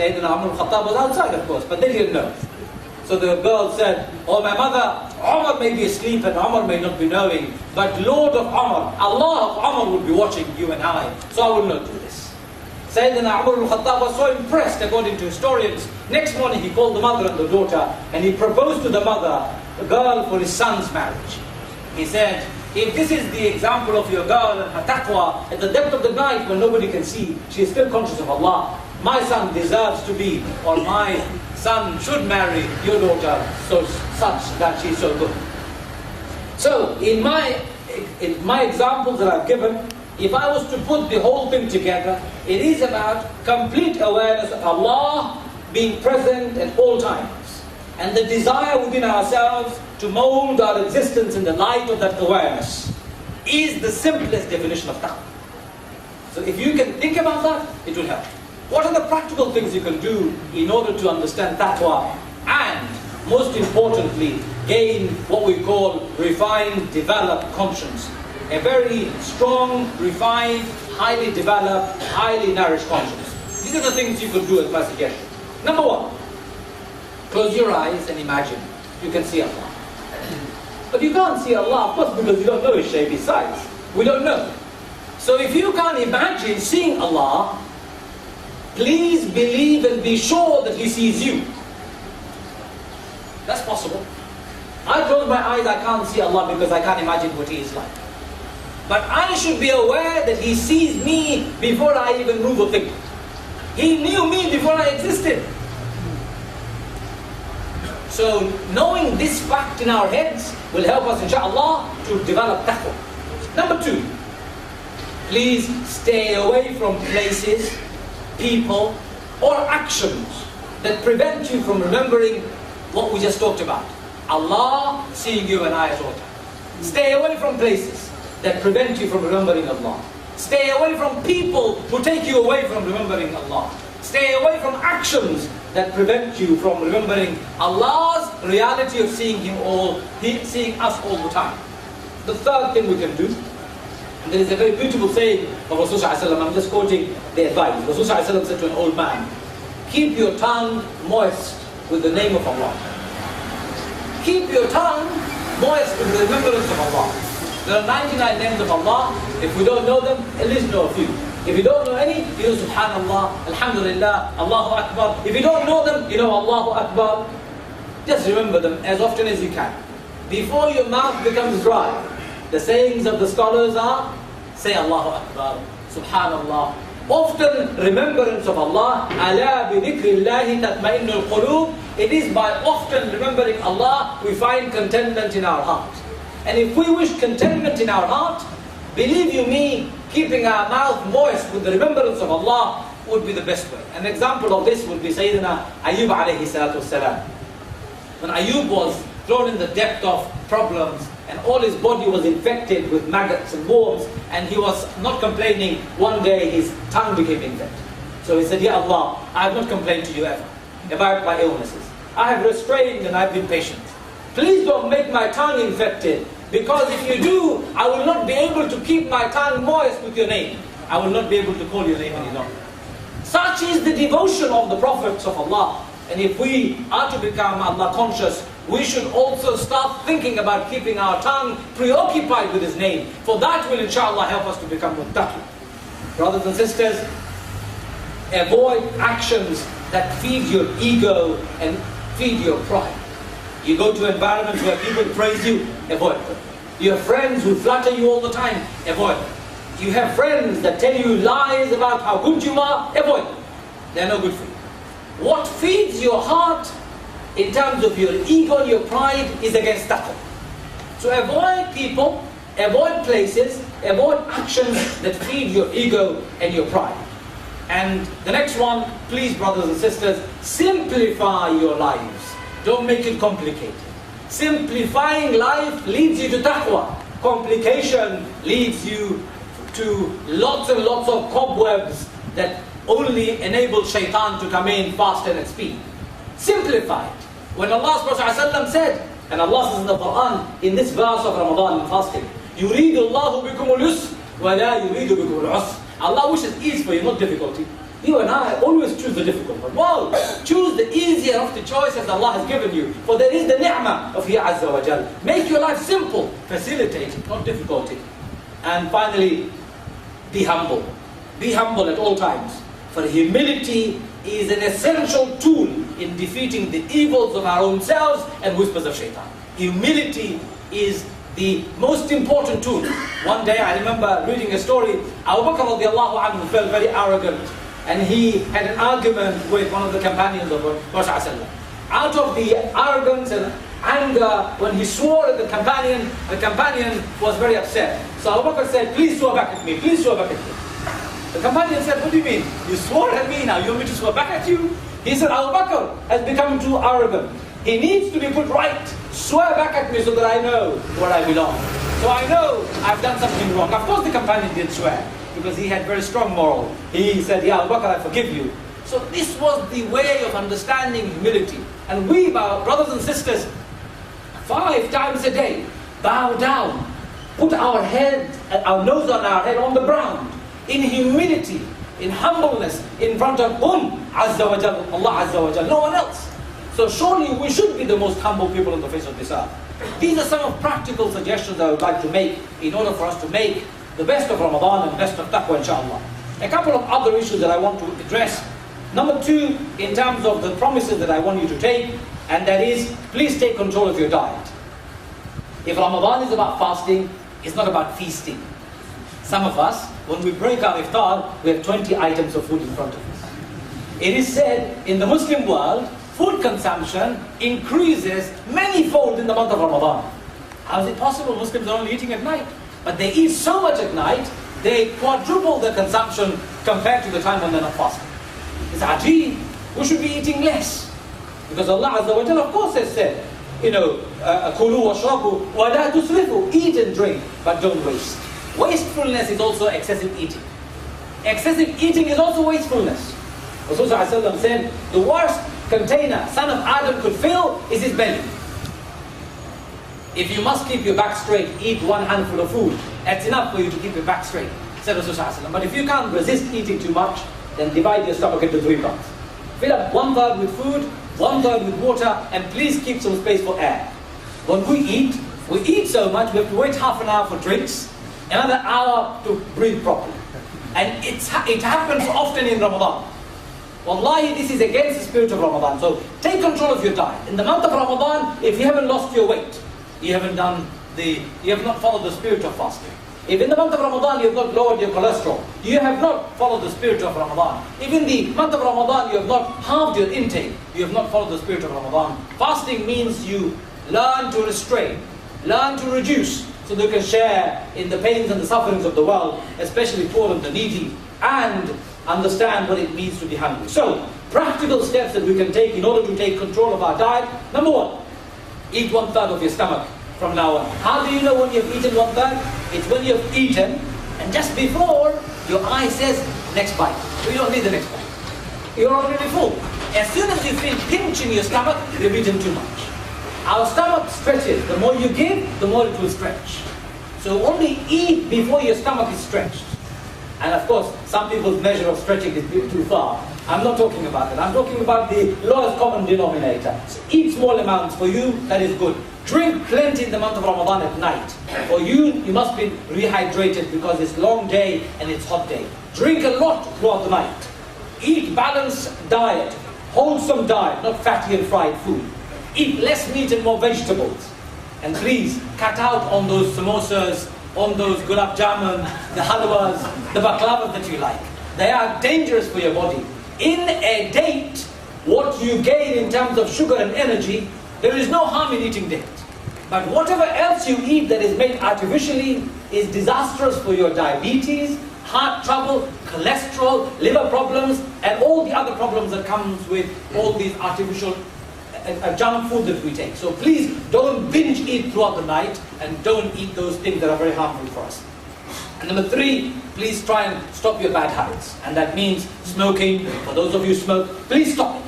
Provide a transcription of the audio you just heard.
Sayyidina Umar al-Khattab was outside, of course, but they didn't know. So the girl said, "Oh, my mother, Umar may be asleep and Umar may not be knowing, but Lord of Umar, Allah of Umar will be watching you and I, so I will not do this." Sayyidina Umar al-Khattab was so impressed, according to historians. Next morning he called the mother and the daughter, and he proposed to the mother, the girl, for his son's marriage. He said, "If this is the example of your girl and her taqwa, at the depth of the night when nobody can see, she is still conscious of Allah, my son deserves to be, or my son should marry your daughter such that she is so good." So, in my examples that I've given, if I was to put the whole thing together, it is about complete awareness of Allah being present at all times, and the desire within ourselves to mold our existence in the light of that awareness is the simplest definition of taqwa. So if you can think about that, it will help. What are the practical things you can do in order to understand taqwa and, most importantly, gain what we call refined, developed conscience? A very strong, refined, highly developed, highly nourished conscience. These are the things you could do as my suggestion. Number one, close your eyes and imagine you can see Allah. But you can't see Allah, of course, because you don't know His shape, His size. We don't know. So if you can't imagine seeing Allah, please believe and be sure that He sees you. That's possible. I close my eyes, I can't see Allah because I can't imagine what He is like. But I should be aware that He sees me before I even move a finger. He knew me before I existed. So knowing this fact in our heads will help us, inshaAllah, to develop taqwa. Number two, please stay away from places, people, or actions that prevent you from remembering what we just talked about. Allah seeing you and I at all times. Stay away from places that prevent you from remembering Allah. Stay away from people who take you away from remembering Allah. Stay away from actions that prevent you from remembering Allah's reality of seeing seeing us all the time. The third thing we can do, and there is a very beautiful saying of Rasulullah ﷺ, I'm just quoting the advice. Rasulullah ﷺ said to an old man, "Keep your tongue moist with the name of Allah." Keep your tongue moist with the remembrance of Allah. There are 99 names of Allah. If we don't know them, at least know a few. If you don't know any, you know Subhanallah, Alhamdulillah, Allahu Akbar. If you don't know them, you know Allahu Akbar. Just remember them as often as you can. Before your mouth becomes dry, the sayings of the scholars are, say Allahu Akbar, Subhanallah. Often remembrance of Allah, ala bi dhikrillahi tatma'innul qulub. It is by often remembering Allah we find contentment in our heart. And if we wish contentment in our heart, believe you me, keeping our mouth moist with the remembrance of Allah would be the best way. An example of this would be Sayyidina Ayub alayhi salatu wasalam. When Ayub was thrown in the depth of problems and all his body was infected with maggots and worms, and he was not complaining, one day his tongue became infected. So he said, "Ya Allah, I have not complained to you ever about my illnesses. I have restrained and I have been patient. Please don't make my tongue infected, because if you do, I will not be able to keep my tongue moist with your name. I will not be able to call your name any longer." Such is the devotion of the prophets of Allah. And if we are to become Allah conscious, we should also start thinking about keeping our tongue preoccupied with His name. For that will inshallah help us to become muttaqi. Brothers and sisters, avoid actions that feed your ego and feed your pride. You go to environments where people praise you, avoid them. You have friends who flatter you all the time, avoid them. You have friends that tell you lies about how good you are, avoid them. They are no good for you. What feeds your heart in terms of your ego, your pride, is against taqwa. So avoid people, avoid places, avoid actions that feed your ego and your pride. And the next one, please brothers and sisters, simplify your lives. Don't make it complicated. Simplifying life leads you to taqwa. Complication leads you to lots and lots of cobwebs that only enable shaitan to come in fast and at speed. Simplify it. When Allah ﷺ said, and Allah says in the Quran, in this verse of Ramadan fasting, يُرِيدُ اللَّهُ بِكُمُ الْيُسْرَ وَلَا يُرِيدُ بِكُمُ الْعُسْرَ. Allah wishes ease for you, not difficulty. You and I always choose the difficult one. Well, choose the easier of the choices Allah has given you. For there is the ni'mah of He Azza wa Jal. Make your life simple. Facilitate it, not difficult it. And finally, be humble. Be humble at all times. For humility is an essential tool in defeating the evils of our own selves and whispers of shaitan. Humility is the most important tool. One day I remember reading a story. Abu Bakr radiallahu anhu felt very arrogant, and he had an argument with one of the companions of Rasulullah. Out of the arrogance and anger, when he swore at the companion was very upset. So Abu Bakr said, please swear back at me, please swear back at me. The companion said, what do you mean? You swore at me, now you want me to swear back at you? He said, Abu Bakr has become too arrogant. He needs to be put right. Swear back at me so that I know where I belong. So I know I've done something wrong. Of course the companion did swear, because he had very strong moral. He said, yeah, Abu Bakr, I forgive you. So this was the way of understanding humility. And we, brothers and sisters, 5 times a day, bow down, put our head, our nose on our head on the ground, in humility, in humbleness, in front of Azza wa Jal, Allah Azza wa Jal, no one else. So surely we should be the most humble people on the face of this earth. These are some of practical suggestions I would like to make in order for us to make the best of Ramadan and best of taqwa, inshallah. A couple of other issues that I want to address. Number 2, in terms of the promises that I want you to take, and that is, please take control of your diet. If Ramadan is about fasting, it's not about feasting. Some of us, when we break our iftar, we have 20 items of food in front of us. It is said in the Muslim world, food consumption increases many-fold in the month of Ramadan. How is it possible? Muslims are only eating at night. But they eat so much at night, they quadruple their consumption compared to the time when they're not fasting. It's ajib. We should be eating less. Because Allah Azza wa Jalla, of course, has said, kulu washrabu wa la tusrifu. Eat and drink, but don't waste. Wastefulness is also excessive eating. Excessive eating is also wastefulness. Rasulullah said, the worst container son of Adam could fill is his belly. If you must keep your back straight, eat 1 handful of food. That's enough for you to keep your back straight, said Rasulullah. But if you can't resist eating too much, then divide your stomach into 3 parts. Fill up 1/3 with food, 1/3 with water, and please keep some space for air. When we eat so much, we have to wait half an hour for drinks, another hour to breathe properly. And it happens often in Ramadan. Wallahi, this is against the spirit of Ramadan. So take control of your diet. In the month of Ramadan, if you haven't lost your weight, you have not followed the spirit of fasting. If in the month of Ramadan you have not lowered your cholesterol, you have not followed the spirit of Ramadan. If in the month of Ramadan you have not halved your intake, you have not followed the spirit of Ramadan. Fasting means you learn to restrain, learn to reduce, so that you can share in the pains and the sufferings of the world, especially poor and the needy, and understand what it means to be hungry. So, practical steps that we can take in order to take control of our diet. Number 1, eat 1/3 of your stomach from now on. How do you know when you've eaten 1/3? It's when you've eaten, and just before your eye says, next bite. So you don't need the next bite. You're already full. As soon as you feel pinch in your stomach, you've eaten too much. Our stomach stretches. The more you give, the more it will stretch. So only eat before your stomach is stretched. And of course, some people's measure of stretching is too far. I'm not talking about that. I'm talking about the lowest common denominator. So eat small amounts. For you, that is good. Drink plenty in the month of Ramadan at night. For you, you must be rehydrated because it's long day and it's hot day. Drink a lot throughout the night. Eat balanced diet, wholesome diet, not fatty and fried food. Eat less meat and more vegetables. And please, cut out on those samosas, on those gulab jamun, the halwas, the baklavas that you like. They are dangerous for your body. In a date, what you gain in terms of sugar and energy, there is no harm in eating date. But whatever else you eat that is made artificially is disastrous for your diabetes, heart trouble, cholesterol, liver problems, and all the other problems that comes with all these artificial junk food that we take. So please don't binge eat throughout the night, and don't eat those things that are very harmful for us. And number 3, please try and stop your bad habits. And that means smoking. For those of you who smoke, please stop it.